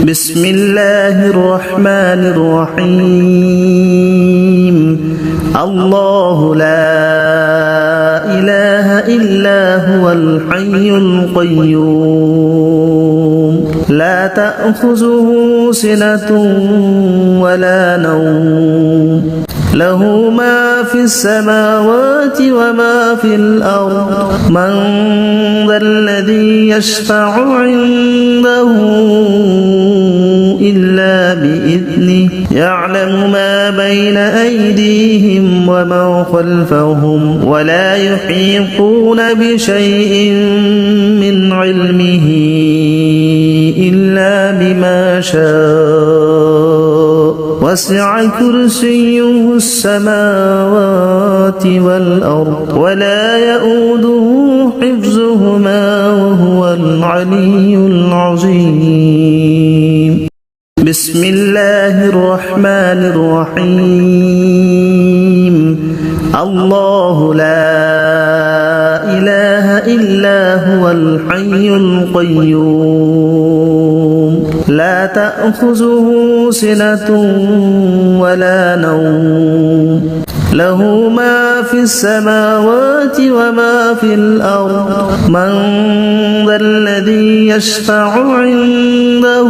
بسم الله الرحمن الرحيم الله لا إله إلا هو الحي القيوم لا تأخذه سنة ولا نوم له ما في السماوات وما في الأرض من ذا الذي يشفع عنده إلا بإذنه يعلم ما بين أيديهم وما خلفهم ولا يحيطون بشيء من علمه إلا بما شاء وسع كرسيه السماوات والأرض ولا يؤوده حفظهما وهو العلي العظيم بسم الله الرحمن الرحيم الله لا إله إلا هو الحي القيوم لا تأخذه سنة ولا نوم له ما في السماوات وما في الأرض من ذا الذي يشفع عنده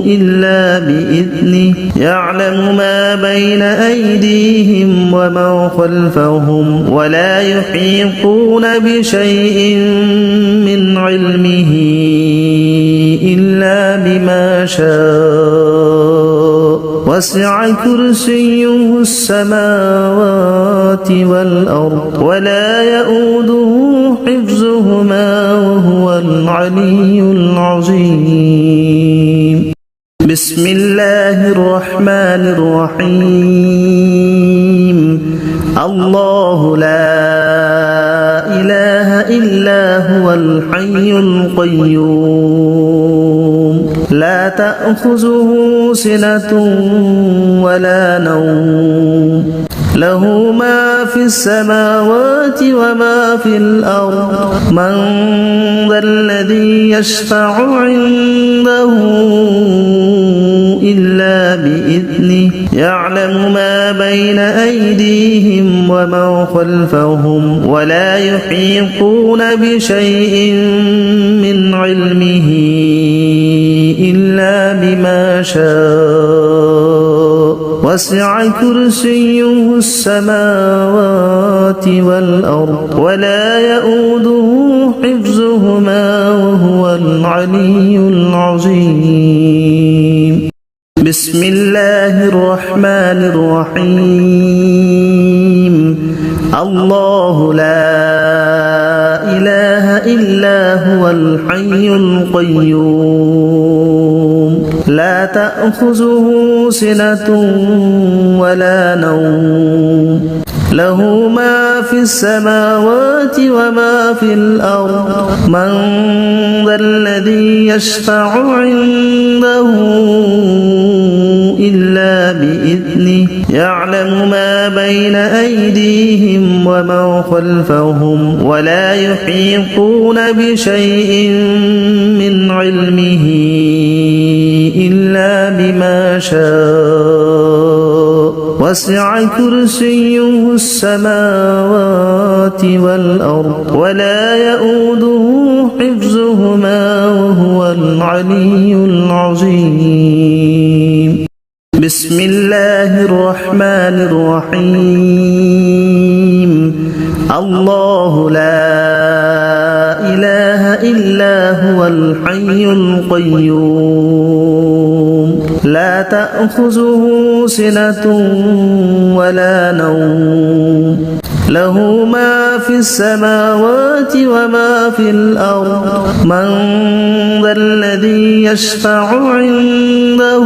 إلا بإذنه يعلم ما بين أيديهم وما خلفهم ولا يحيطون بشيء من علمه إلا بما شاء وسع كرسيه السماوات والأرض ولا يؤوده حفظهما وهو العلي العظيم بسم الله الرحمن الرحيم الله لا إله إلا هو الحي القيوم لا تأخذه سنة ولا نوم له ما في السماوات وما في الأرض من ذا الذي يشفع عنده إلا بإذنه يعلم ما بين أيديهم وما خلفهم ولا يحيطون بشيء من علمه إلا بما شاء وسع كرسيه السماوات والأرض ولا يؤوده حفظهما وهو العلي العظيم بسم الله الرحمن الرحيم الله لا إله إلا هو الحي القيوم لا تأخذه سنة ولا نوم له ما في السماوات وما في الأرض من ذا الذي يشفع عنده إلا بإذنه يعلم ما بين أيديهم وما خلفهم ولا يحيطون بشيء من علمه إلا بما شاء وسع كرسيه السماوات والأرض ولا يؤوده حفظهما وهو العلي العظيم بسم الله الرحمن الرحيم الله لا إله إلا هو الحي القيوم لا تأخذه سنة ولا نوم له ما في السماوات وما في الأرض من ذا الذي يشفع عنده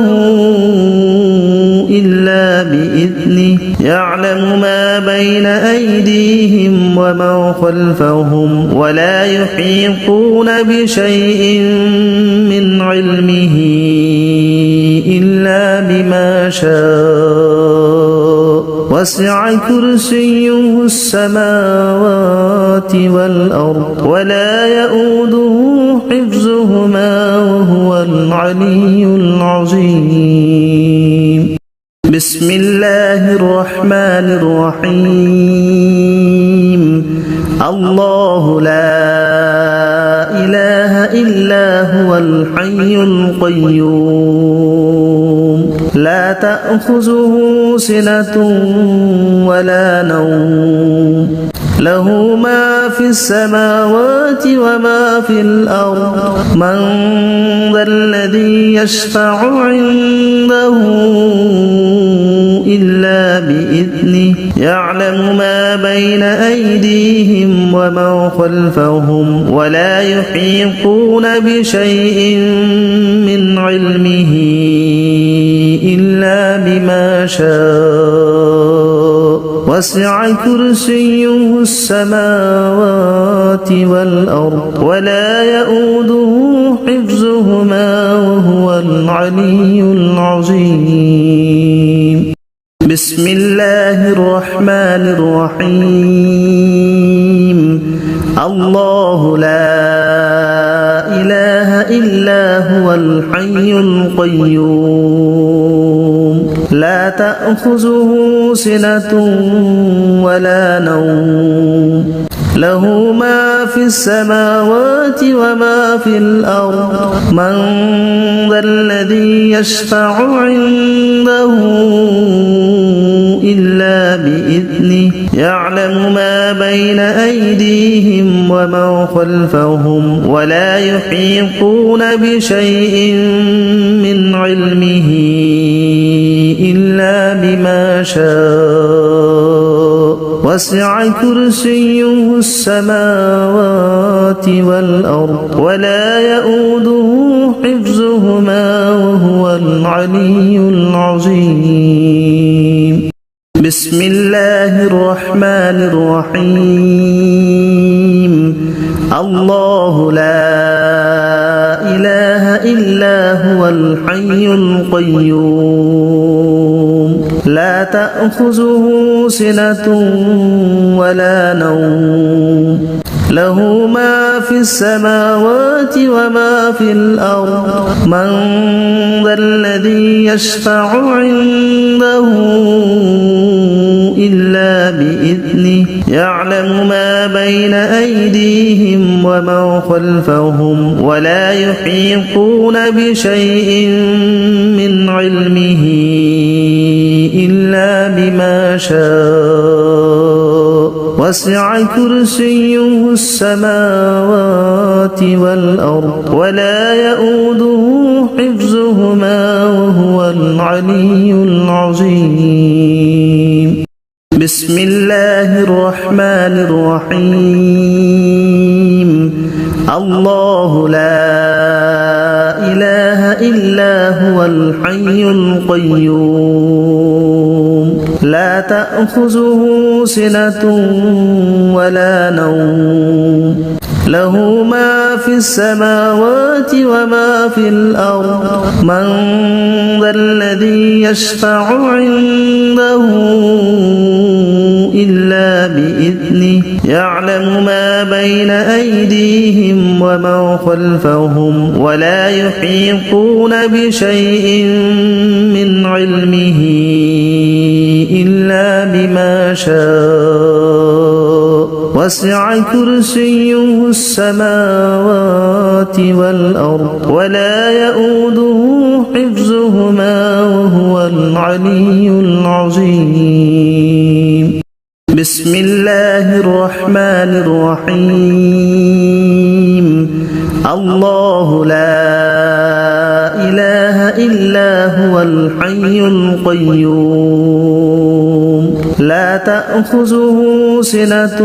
إلا بإذنه يعلم ما بين أيديهم وما خلفهم ولا يحيطون بشيء من علمه إلا بما شاء وسع كرسيه السماوات والأرض ولا يؤوده حفظهما وهو العلي العظيم بسم الله الرحمن الرحيم الله لا إله إلا هو الحي القيوم لا تأخذه سنة ولا نوم له ما في السماوات وما في الأرض من ذا الذي يشفع عنده إلا بإذنه يعلم ما بين أيديهم وما خلفهم ولا يحيطون بشيء من علمه إلا بما شاء وسع كرسيه السماوات والأرض ولا يؤوده حفظهما وهو العلي العظيم بسم الله الرحمن الرحيم الله لا إله إلا هو الحي القيوم لا تأخذه سنة ولا نوم له ما في السماوات وما في الأرض من ذا الذي يشفع عنده إلا بإذنه يعلم ما بين أيديهم وما خلفهم ولا يحيطون بشيء من علمه إلا بما شاء وسع كرسيه السماوات والأرض ولا يؤوده حفظهما وهو العلي العظيم بسم الله الرحمن الرحيم الله لا إله إلا هو الحي القيوم لا تأخذه سنة ولا نوم له ما في السماوات وما في الأرض من ذا الذي يشفع عنده إلا بإذنه يعلم ما بين أيديهم وما خلفهم ولا يحيطون بشيء من علمه إلا بما شاء وسع كرسيه السماوات والأرض ولا يؤوده حفظهما وهو العلي العظيم بسم الله الرحمن الرحيم الله لا إله إلا هو الحي القيوم لا تأخذه سنة ولا نوم له ما في السماوات وما في الأرض من ذا الذي يشفع عنده إلا بإذنه يعلم ما بين أيديهم وما خلفهم ولا يحيطون بشيء من علمه إلا بما شاء وسع كرسيه السماوات والأرض ولا يؤوده حفظهما وهو العلي العظيم بسم الله الرحمن الرحيم الله لا إله إلا هو الحي القيوم لا تأخذه سنة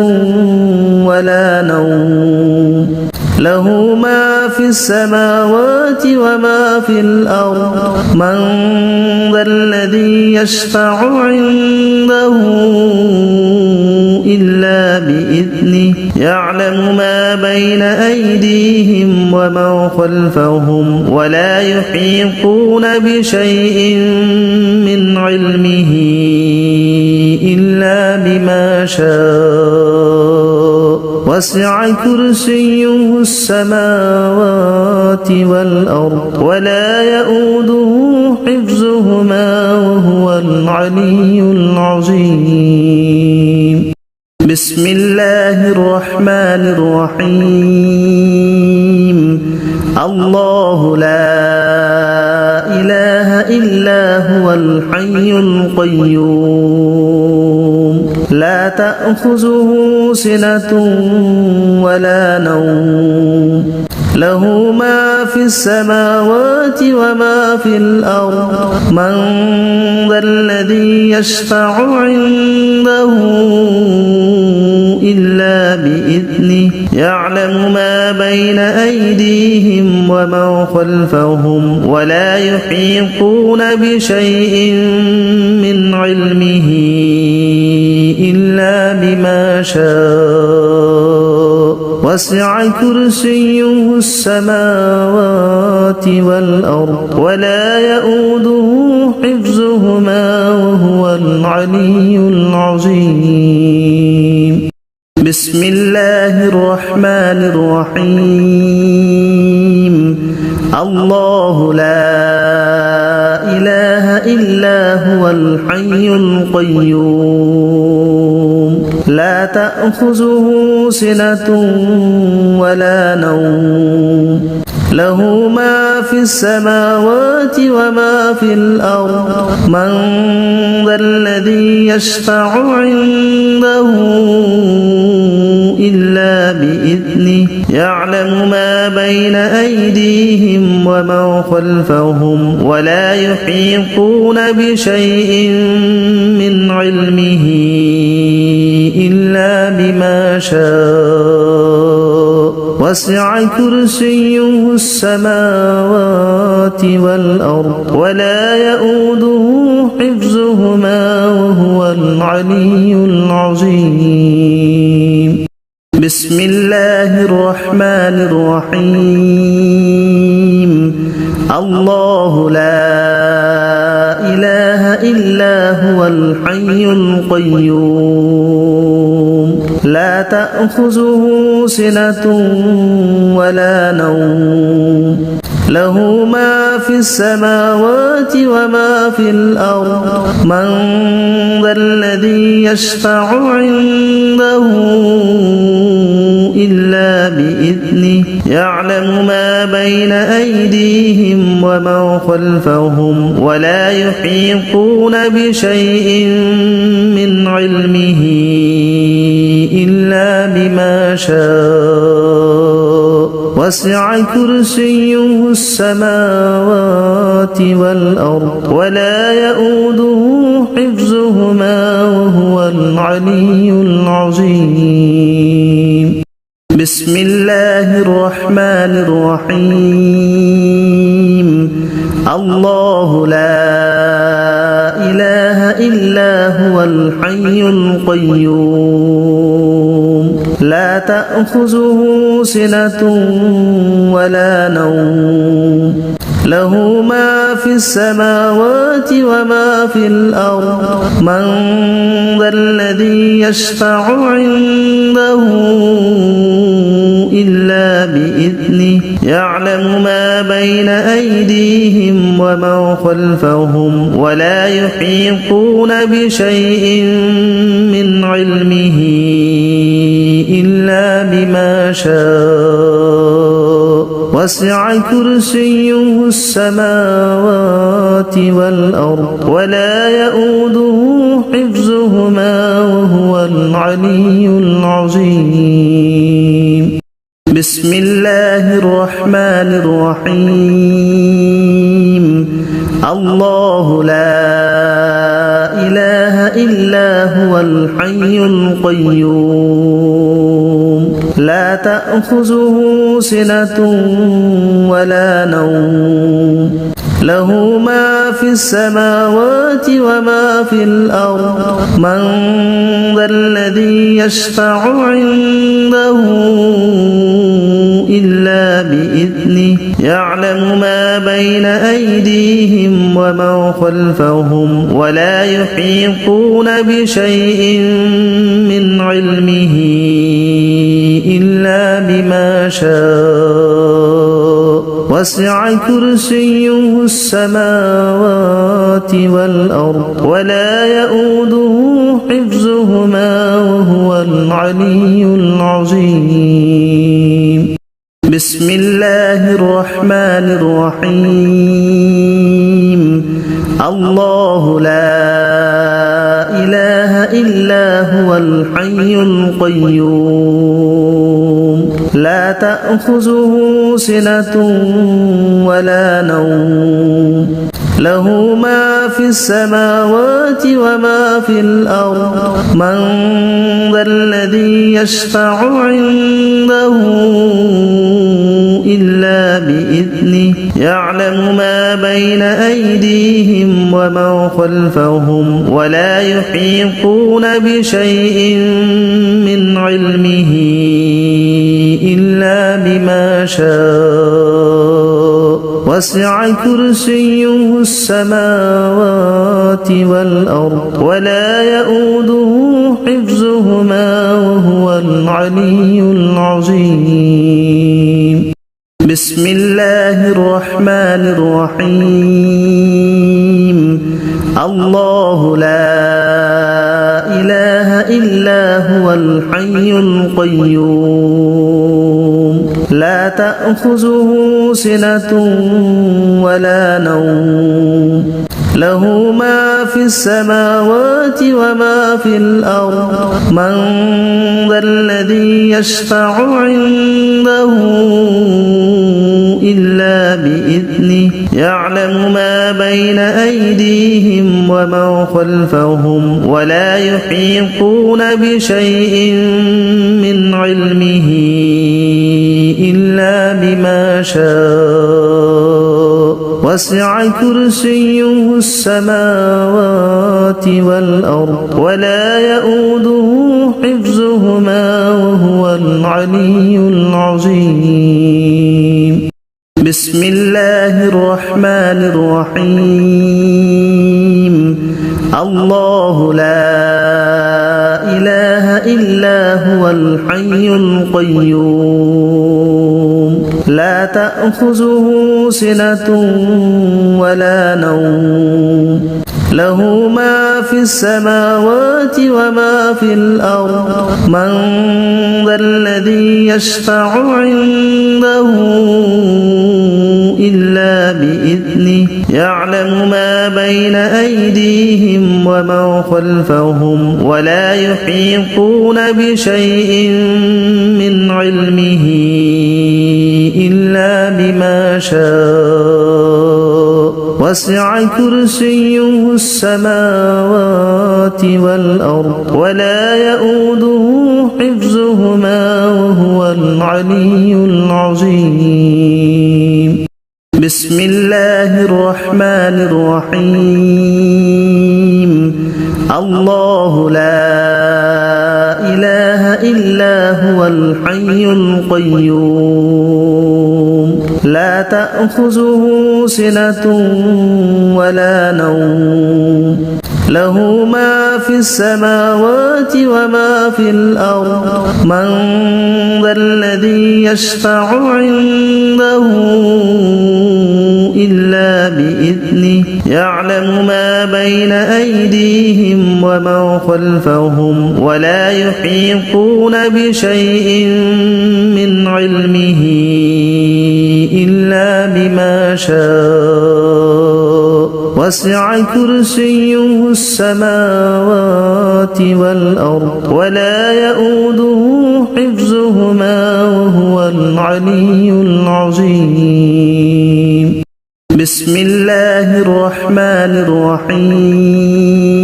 ولا نوم له ما في السماوات وما في الأرض من ذا الذي يشفع عنده إلا بإذنه يعلم ما بين أيديهم وما خلفهم ولا يحيطون بشيء من علمه إلا بما شاء وسع كرسيه السماوات والأرض ولا يؤوده حفظهما وهو العلي العظيم بسم الله الرحمن الرحيم الله لا إله إلا هو الحي القيوم لا تأخذه سنة ولا نوم له ما في السماوات وما في الأرض من ذا الذي يشفع عنده إلا بإذنه يعلم ما بين أيديهم وما خلفهم ولا يحيطون بشيء من علمه إلا بما شاء وسع كرسيه السماوات والأرض ولا يؤوده حفظهما وهو العلي العظيم بسم الله الرحمن الرحيم الله لا إله إلا هو الحي القيوم لا تأخذه سنة ولا نوم له ما في السماوات وما في الأرض من ذا الذي يشفع عنده إلا بإذنه يعلم ما بين أيديهم وما خلفهم ولا يحيطون بشيء من علمه إلا بما شاء وسع كرسيه السماوات والأرض ولا يؤوده حفظهما وهو العلي العظيم بسم الله الرحمن الرحيم الله لا إله إلا هو الحي القيوم لا تأخذه سنة ولا نوم له ما في السماوات وما في الأرض من ذا الذي يشفع عنده إلا بإذنه يعلم ما بين أيديهم وما خلفهم ولا يحيطون بشيء من علمه إلا بما شاء وسع كرسيه السماوات والأرض ولا يؤوده حفظهما وهو العلي العظيم بسم الله الرحمن الرحيم الله لا إله إلا هو الحي القيوم لا تأخذه سنة ولا نوم له ما في السماوات وما في الأرض من ذا الذي يشفع عنده إلا بإذنه يعلم ما بين أيديهم وما خلفهم ولا يحيطون بشيء من علمه إلا بما شاء وسع كرسيه السماوات والأرض ولا يؤوده حفظهما وهو العلي العظيم بسم الله الرحمن الرحيم الله لا إله إلا هو الحي القيوم لا تأخذه سنة ولا نوم له ما في السماوات وما في الأرض من ذا الذي يشفع عنده إلا بإذنه يعلم ما بين أيديهم وما خلفهم ولا يحيطون بشيء من علمه بما شاء وسع كرسيه السماوات والأرض ولا يؤوده حفظهما وهو العلي العظيم بسم الله الرحمن الرحيم الله لا إله إلا هو الحي القيوم لا تأخذه سنة ولا نوم له ما في السماوات وما في الأرض من ذا الذي يشفع عنده إلا بإذنه يعلم ما بين أيديهم وما خلفهم ولا يحيطون بشيء من علمه إلا بما شاء وسع كرسيه السماوات والأرض ولا يؤوده حفظهما وهو العلي العظيم بسم الله الرحمن الرحيم الله لا إله إلا هو الحي القيوم لا تأخذه سنة ولا نوم له ما في السماوات وما في الأرض من ذا الذي يشفع عنده إلا بإذنه يعلم ما بين أيديهم وما خلفهم ولا يحيطون بشيء من علمه إلا بما شاء وسع كرسيه السماوات والأرض ولا يؤوده حفظهما وهو العلي العظيم بسم الله الرحمن الرحيم الله لا إله إلا هو الحي القيوم لا تأخذه سنة ولا نوم له ما في السماوات وما في الأرض من ذا الذي يشفع عنده إلا بإذنه يعلم ما بين أيديهم وما خلفهم ولا يحيطون بشيء من علمه إلا بما شاء وسع كرسيه السماوات والأرض ولا يؤوده حفظهما وهو العلي العظيم بسم الله الرحمن الرحيم الله لا إله إلا هو الحي القيوم لا تأخذه سنة ولا نوم له ما في السماوات وما في الأرض من ذا الذي يشفع عنده إلا بإذنه يعلم ما بين أيديهم وما خلفهم ولا يحيطون بشيء من علمه إلا بما شاء وسع كرسيه السماوات والأرض ولا يؤوده حفظهما وهو العلي العظيم بسم الله الرحمن الرحيم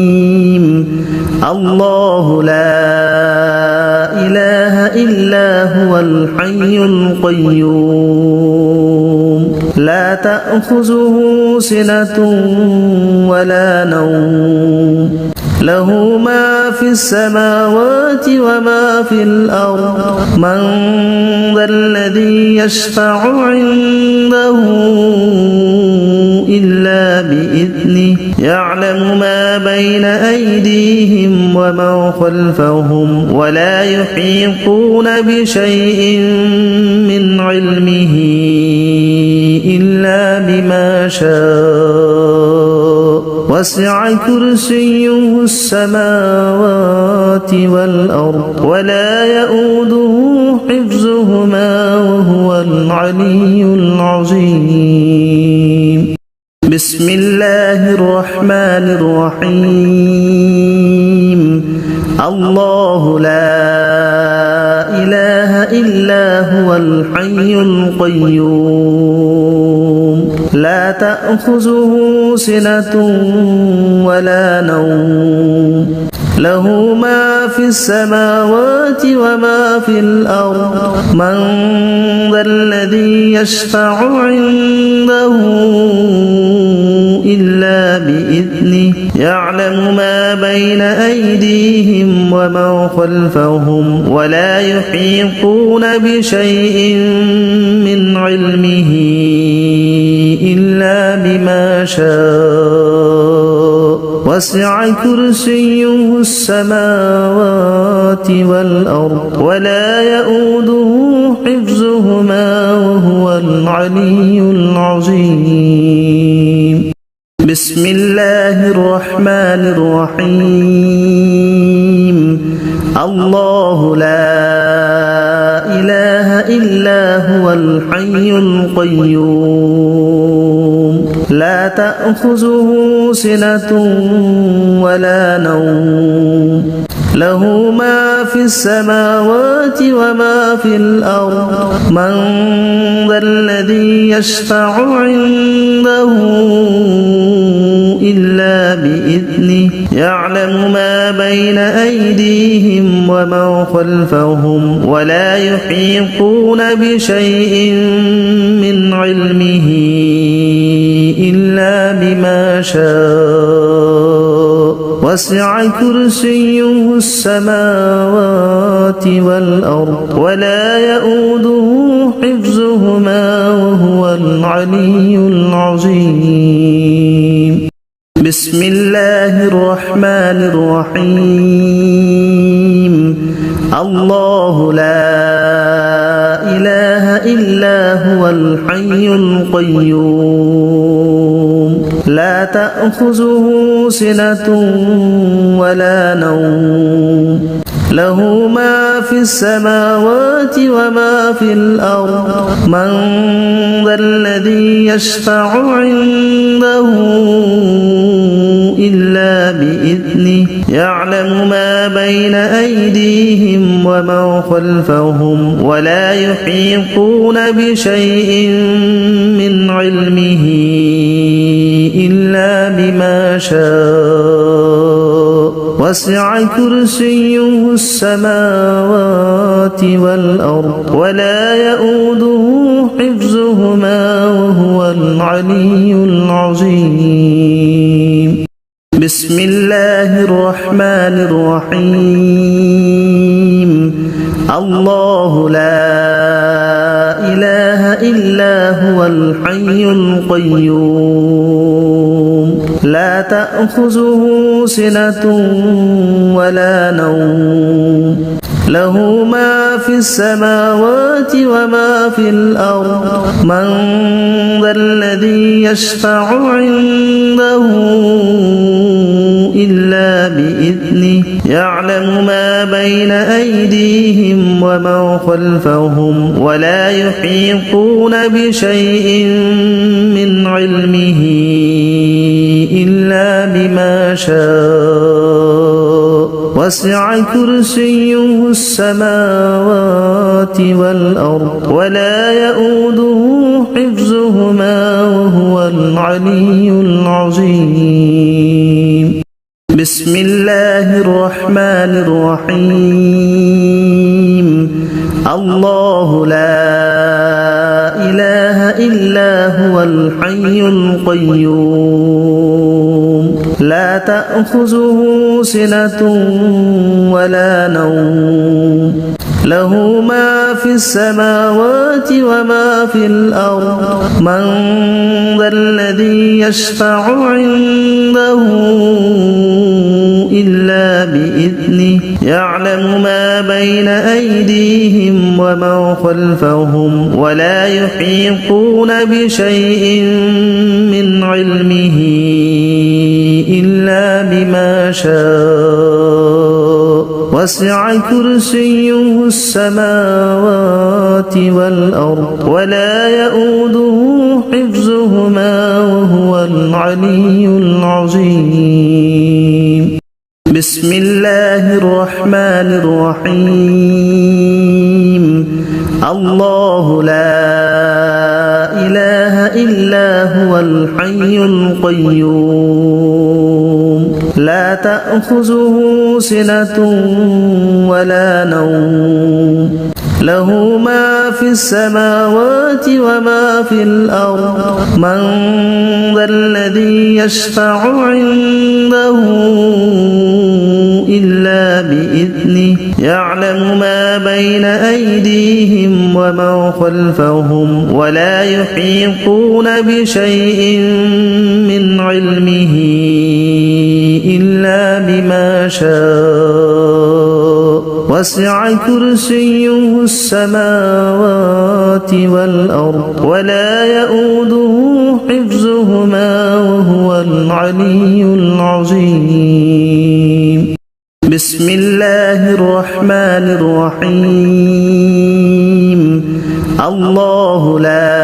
الله لا إله إلا هو الحي القيوم لا تأخذه سنة ولا نوم له ما في السماوات وما في الأرض من ذا الذي يشفع عنده إلا بإذنه بإذنه يعلم ما بين أيديهم وما خلفهم ولا يحيطون بشيء من علمه إلا بما شاء وسع كرسيه السماوات والأرض ولا يؤوده حفظهما وهو العلي العظيم بسم الله الرحمن الرحيم الله لا إله إلا هو الحي القيوم لا تأخذه سنة ولا نوم له ما في السماوات وما في الأرض من ذا الذي يشفع عنده إلا بإذنه يعلم ما بين أيديهم وما خلفهم ولا يحيطون بشيء من علمه إلا بما شاء وسع كرسيه السماوات والأرض ولا يؤوده حفظهما وهو العلي العظيم بسم الله الرحمن الرحيم الله لا إله إلا هو الحي القيوم لا تأخذه سنة ولا نوم له ما في السماوات وما في الأرض من ذا الذي يشفع عنده إلا بإذنه يعلم ما بين أيديهم وما خلفهم ولا يحيطون بشيء من علمه إلا بما شاء وسع كرسيه السماوات والأرض ولا يؤوده حفظهما وهو العلي العظيم بسم الله الرحمن الرحيم الله لا إله إلا هو الحي القيوم لا تأخذه سنة ولا نوم له ما في السماوات وما في الأرض من ذا الذي يشفع عنده إلا بإذنه يعلم ما بين أيديهم وما خلفهم ولا يحيطون بشيء من علمه إلا بما شاء وسع كرسيه السماوات والأرض ولا يؤوده حفظهما وهو العلي العظيم بسم الله الرحمن الرحيم الله لا إله إلا هو الحي القيوم لا تأخذه سنة ولا نوم له ما في السماوات وما في الأرض من ذا الذي يشفع عنده إلا بإذنه يعلم ما بين أيديهم وما خلفهم ولا يحيطون بشيء من علمه إلا بما شاء وسع كرسيه السماوات والأرض ولا يؤوده حفظهما وهو العلي العظيم بسم الله الرحمن الرحيم الله لا إله إلا هو الحي القيوم لا تأخذه سنة ولا نوم له ما في السماوات وما في الأرض من ذا الذي يشفع عنده إلا بإذنه يعلم ما بين أيديهم وما خلفهم ولا يحيطون بشيء من علمه إلا بما شاء وسع كرسيه السماوات والأرض ولا يؤوده حفظهما وهو العلي العظيم بسم الله الرحمن الرحيم الله لا إله إلا هو الحي القيوم لا تأخذه سنة ولا نوم له ما في السماوات وما في الأرض من ذا الذي يشفع عنده إلا بإذنه يعلم ما بين أيديهم وما خلفهم ولا يحيطون بشيء من علمه إلا بما شاء وسع كرسيه السماوات والأرض ولا يؤوده حفظهما وهو العلي العظيم بسم الله الرحمن الرحيم الله لا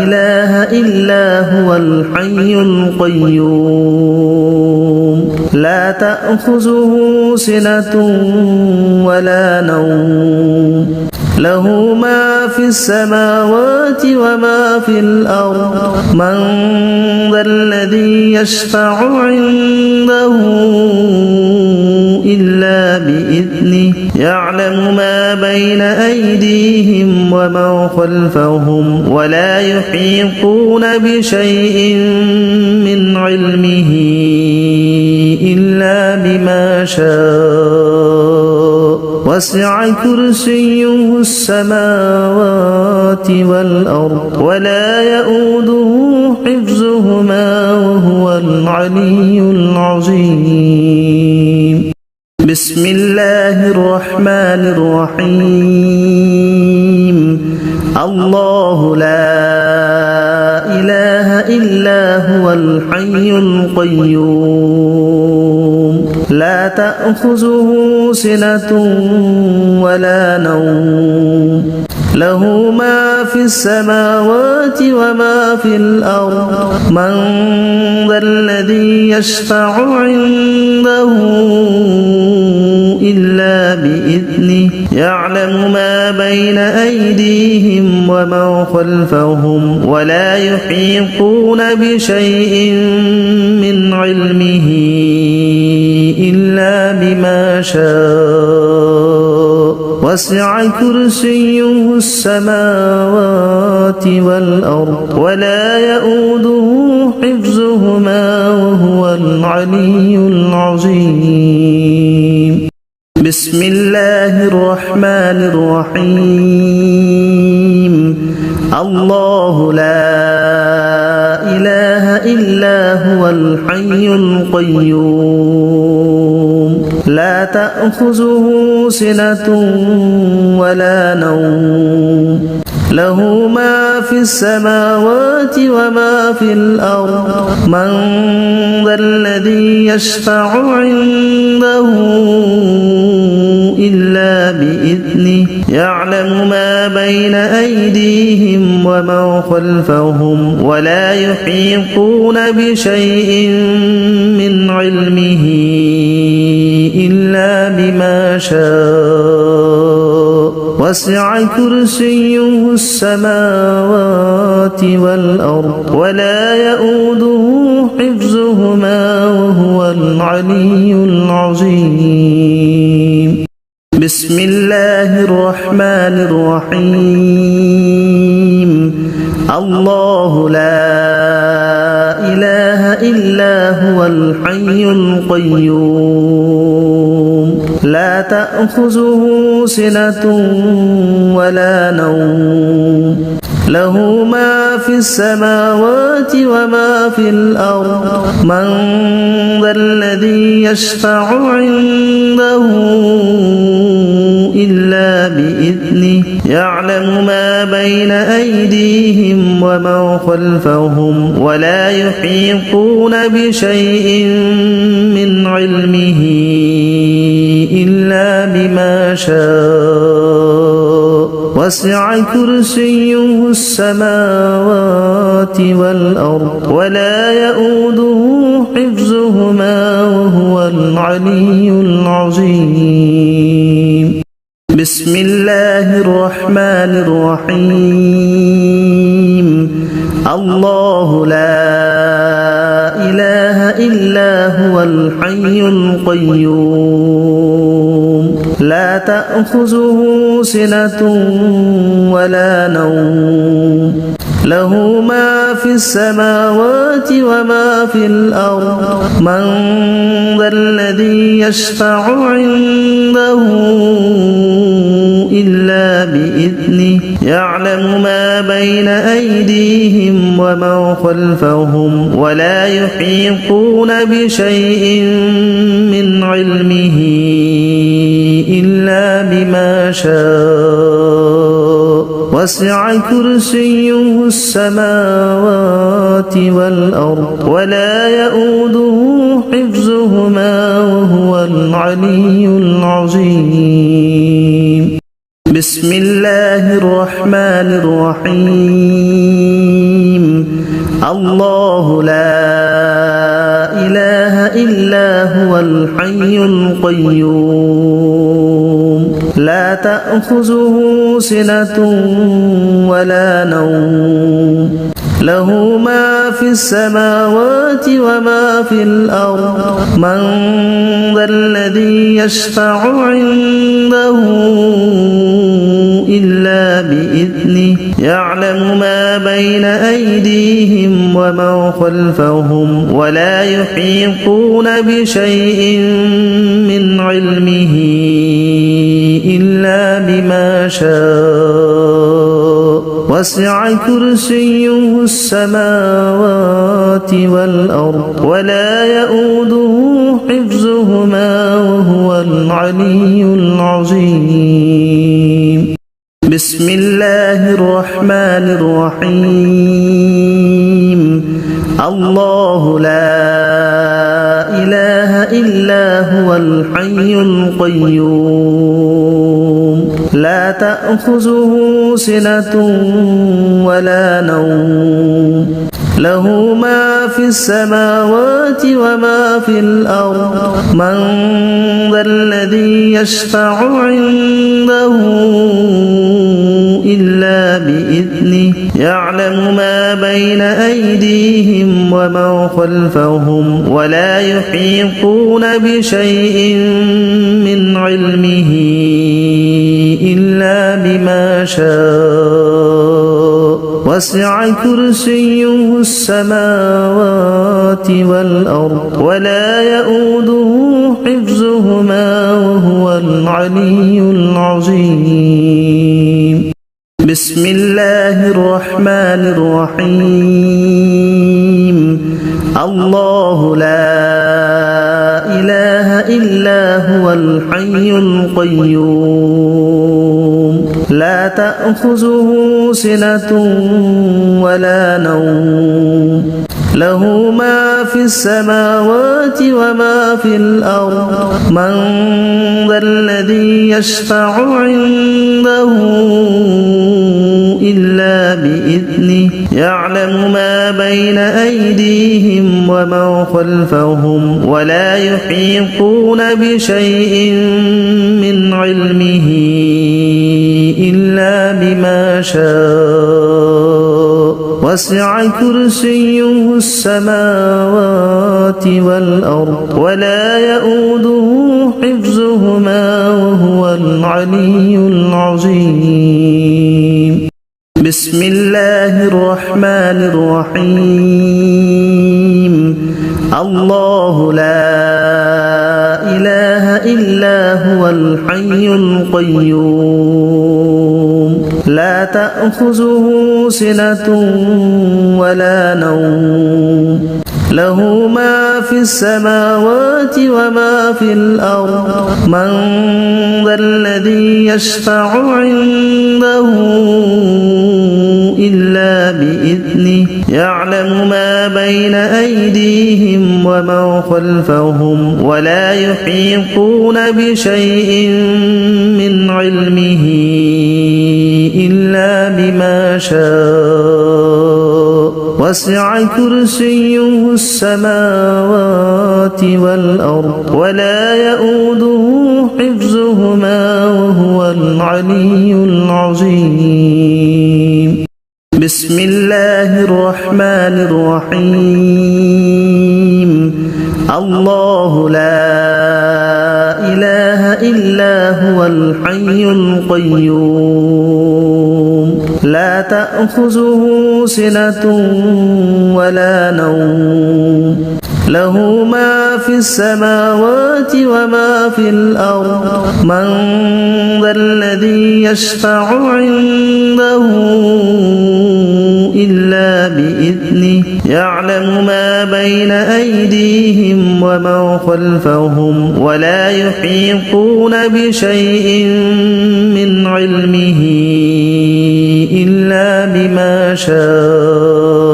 إله إلا هو الحي القيوم لا تأخذه سنة ولا نوم له ما في السماوات وما في الأرض من ذا الذي يشفع عنده إلا بإذنه يعلم ما بين أيديهم وما خلفهم ولا يحيطون بشيء من علمه إلا بما شاء وسع كرسيه السماوات والأرض ولا يؤوده حفظهما وهو العلي العظيم بسم الله الرحمن الرحيم الله لا إله إلا هو الحي القيوم لا تأخذه سنة ولا نوم له ما في السماوات وما في الأرض من ذا الذي يشفع عنده إلا بإذنه يعلم ما بين أيديهم وما خلفهم ولا يحيطون بشيء من علمه إلا بما شاء وسع كرسيه السماوات والأرض ولا يؤوده حفظهما وهو العلي العظيم بسم الله الرحمن الرحيم الله لا إله إلا هو الحي القيوم لا تأخذه سنة ولا نوم له ما في السماوات وما في الأرض من ذا الذي يشفع عنده إلا بإذنه يعلم ما بين أيديهم وما خلفهم ولا يحيطون بشيء من علمه إلا بما شاء وسع كرسيه السماوات والأرض ولا يؤوده حفظهما وهو العلي العظيم بسم الله الرحمن الرحيم الله لا إله إلا هو الحي القيوم لا تأخذه سنة ولا نوم له ما في السماوات وما في الأرض من ذا الذي يشفع عنده إلا بإذنه يعلم ما بين أيديهم وما خلفهم ولا يحيطون بشيء من علمه إلا بما شاء وسع كرسيه السماوات والأرض ولا يؤوده حفظهما وهو العلي العظيم بسم الله الرحمن الرحيم الله لا إله إلا هو الحي القيوم لا تأخذه سنة ولا نوم له ما في السماوات وما في الأرض من ذا الذي يشفع عنده إلا بإذنه يعلم ما بين أيديهم وما خلفهم ولا يحيطون بشيء من علمه إلا بما شاء وسع كرسيه السماوات والأرض ولا يؤوده حفظهما وهو العلي العظيم بسم الله الرحمن الرحيم الله لا إله إلا هو الحي القيوم لا تأخذه سنة ولا نوم له ما في السماوات وما في الأرض من ذا الذي يشفع عنده إلا بإذنه يعلم ما بين أيديهم وما خلفهم ولا يحيطون بشيء من علمه إلا بما شاء وسع كرسيه السماوات والأرض ولا يؤوده حفظهما وهو العلي العظيم بسم الله الرحمن الرحيم الله لا إله إلا هو الحي القيوم لا تأخذه سنة ولا نوم له ما في السماوات وما في الأرض من ذا الذي يشفع عنده إلا بإذنه يعلم ما بين أيديهم وما خلفهم ولا يحيطون بشيء من علمه إلا بما شاء وسع كرسيه السماوات والأرض ولا يؤوده حفظهما وهو العلي العظيم بسم الله الرحمن الرحيم الله لا إله إلا هو الحي القيوم لا تأخذه سنة ولا نوم له ما في السماوات وما في الأرض من ذا الذي يشفع عنده إلا بإذنه يعلم ما بين أيديهم وما خلفهم ولا يحيطون بشيء من علمه إلا بما شاء وسع كرسيه السماوات والأرض ولا يؤوده حفظهما وهو العلي العظيم بسم الله الرحمن الرحيم الله لا إله إلا هو الحي القيوم لا تأخذه سنة ولا نوم له ما في السماوات وما في الأرض من ذا الذي يشفع عنده إلا بإذنه يعلم ما بين أيديهم وما خلفهم ولا يحيطون بشيء من علمه إلا بما شاء وسع كرسيه السماوات والأرض ولا يؤوده حفظهما وهو العلي العظيم بسم الله الرحمن الرحيم الله لا إله إلا هو الحي القيوم لا تأخذه سنة ولا نوم له ما في السماوات وما في الأرض من ذا الذي يشفع عنده إلا بإذنه يعلم ما بين أيديهم وما خلفهم ولا يحيطون بشيء من علمه إلا بما شاء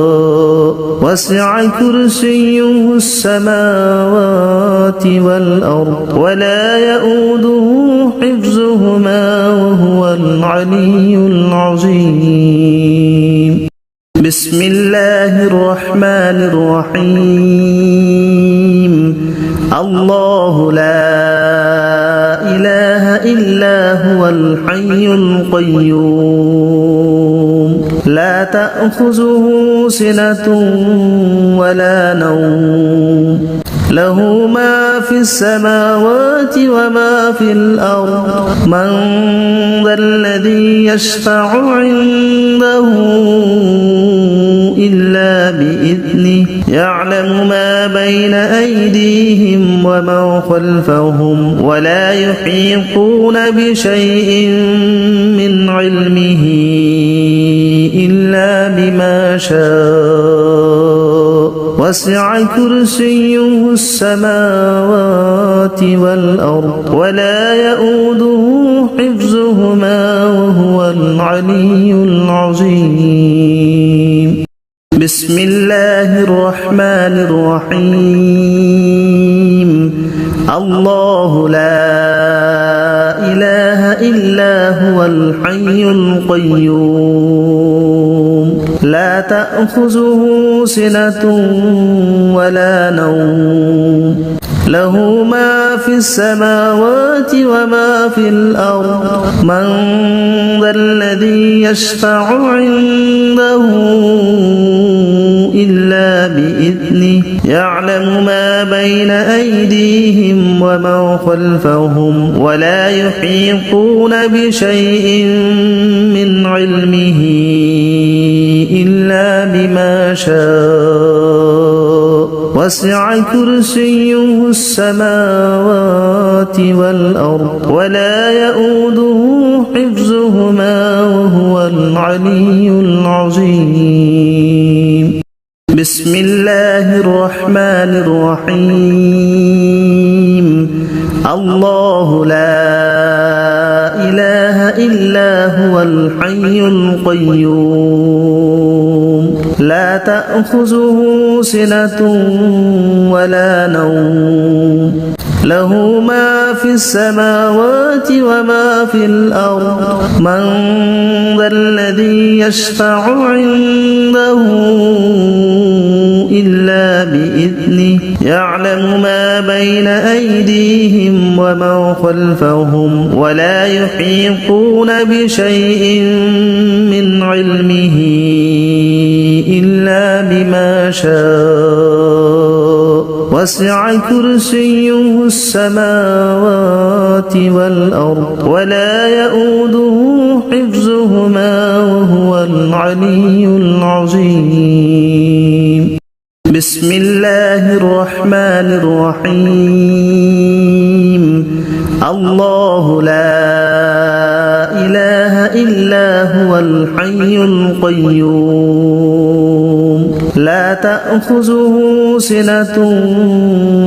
وسع كرسيه السماوات والأرض ولا يؤوده حفظهما وهو العلي العظيم بسم الله الرحمن الرحيم الله لا إله إلا هو الحي القيوم لا تأخذه سنة ولا نوم له ما في السماوات وما في الأرض من ذا الذي يشفع عنده إلا بإذنه يعلم ما بين أيديهم وما خلفهم ولا يحيطون بشيء من علمه إلا بما شاء وسع كرسيه السماوات والأرض ولا يؤوده حفظهما وهو العلي العظيم بسم الله الرحمن الرحيم الله لا إله إلا هو الحي القيوم لا تأخذه سنة ولا نوم له ما في السماوات وما في الأرض من ذا الذي يشفع عنده إلا بإذنه يعلم ما بين أيديهم وما خلفهم ولا يحيطون بشيء من علمه إلا بما شاء وسع كرسيه السماوات والأرض ولا يؤوده حفظهما وهو العلي العظيم بسم الله الرحمن الرحيم الله لا إله إلا هو الحي القيوم لا تأخذه سنة ولا نوم له ما في السماوات وما في الأرض من ذا الذي يشفع عنده إلا بإذنه يعلم ما بين أيديهم وما خلفهم ولا يحيطون بشيء من علمه إلا بما شاء وسع كرسيه السماوات والأرض ولا يؤوده حفظهما وهو العلي العظيم بسم الله الرحمن الرحيم الله لا إله إلا هو الحي القيوم لا تأخذه سنة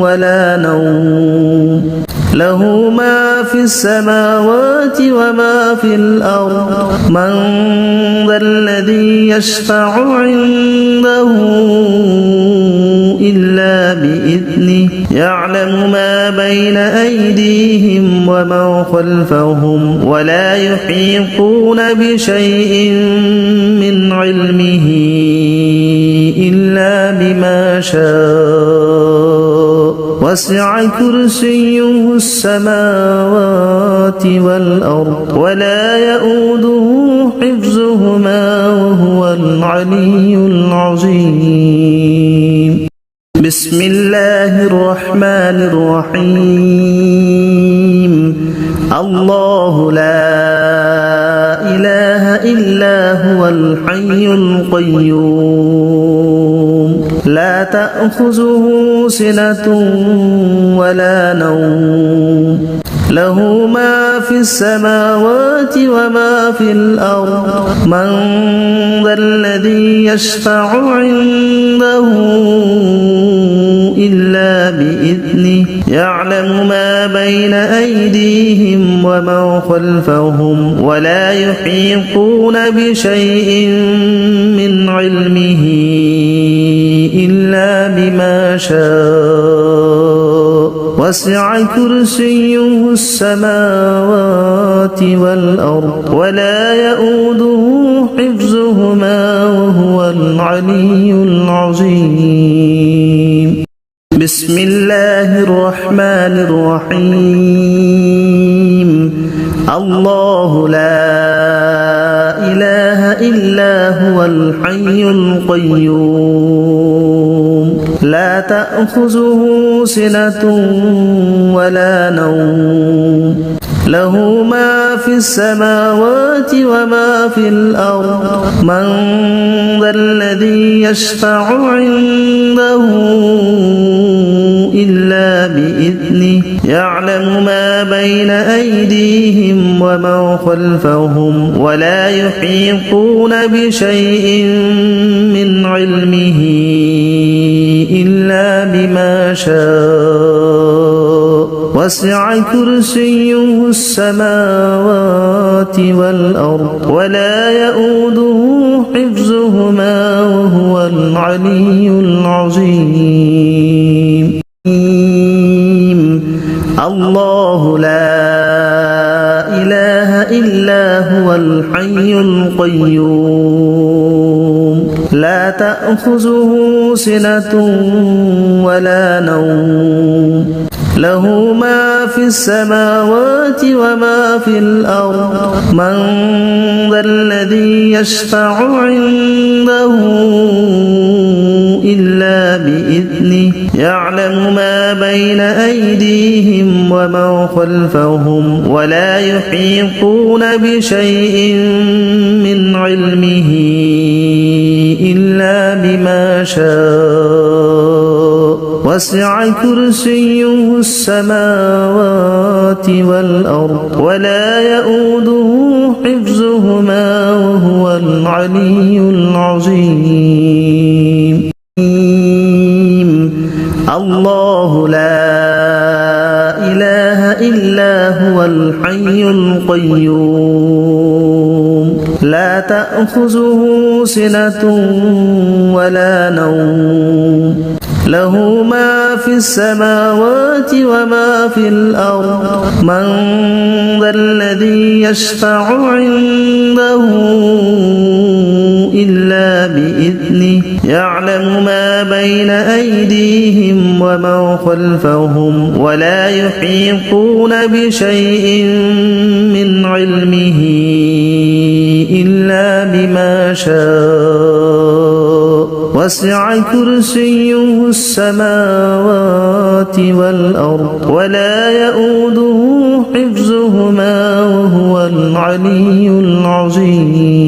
ولا نوم له ما في السماوات وما في الأرض من ذا الذي يشفع عنده إلا بإذنه يعلم ما بين أيديهم وما خلفهم ولا يحيطون بشيء من علمه إلا بما شاء وسع كرسيه السماوات والأرض ولا يؤوده حفظهما وهو العلي العظيم بسم الله الرحمن الرحيم الله لا إله إلا هو الحي القيوم لا تأخذه سنة ولا نوم له ما في السماوات وما في الأرض من ذا الذي يشفع عنده إلا بإذنه يعلم ما بين أيديهم وما خلفهم ولا يحيطون بشيء من علمه إلا بما شاء وسع كرسيه السماوات والأرض ولا يؤوده حفظهما وهو العلي العظيم بسم الله الرحمن الرحيم الله لا إله إلا هو الحي القيوم لا تأخذه سنة ولا نوم له ما في السماوات وما في الأرض من ذا الذي يشفع عنده إلا بإذنه يعلم ما بين أيديهم وما خلفهم ولا يحيطون بشيء من علمه إلا بما شاء وسع كرسيه السماوات والأرض ولا يؤوده حفظهما وهو العلي العظيم الله لا إله إلا هو الحي القيوم لا تأخذه سنة ولا نوم له ما في السماوات وما في الأرض من ذا الذي يشفع عنده إلا بإذنه يعلم ما بين أيديهم وما خلفهم ولا يحيطون بشيء من علمه إلا بما شاء وسع كرسيه السماوات والأرض ولا يؤوده حفظهما وهو العلي العظيم الله لا إله إلا هو الحي القيوم لا تأخذه سنة ولا نوم له ما في السماوات وما في الأرض من ذا الذي يشفع عنده إلا بإذنه يعلم ما بين أيديهم وما خلفهم ولا يحيطون بشيء من علمه إلا بما شاء وسع كرسيه السماوات والأرض ولا يؤوده حفظهما وهو العلي العظيم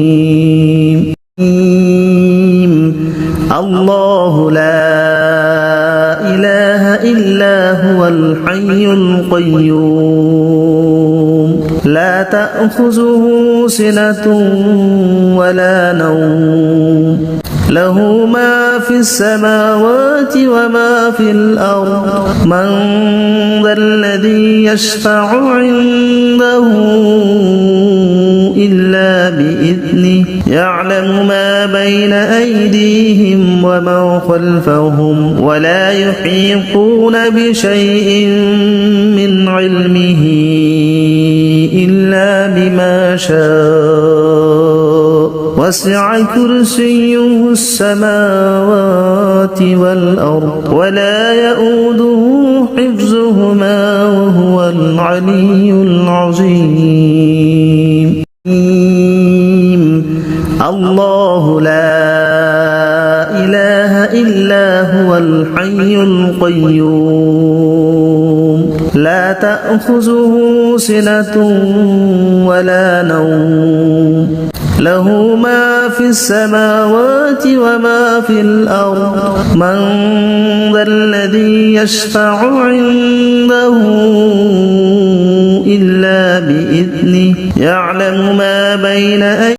الله لا إله إلا هو الحي القيوم تأخذه سنة ولا نوم له ما في السماوات وما في الأرض من ذا الذي يشفع عنده إلا بإذنه يعلم ما بين أيديهم وما خلفهم ولا يحيطون بشيء من علمه إلا بما شاء وسع كرسيه السماوات والأرض ولا يؤوده حفظهما وهو العلي العظيم الله لا إله إلا هو الحي القيوم لا تأخذه سنة ولا نوم له ما في السماوات وما في الأرض من ذا الذي يشفع عنده إلا بإذنه يعلم ما بين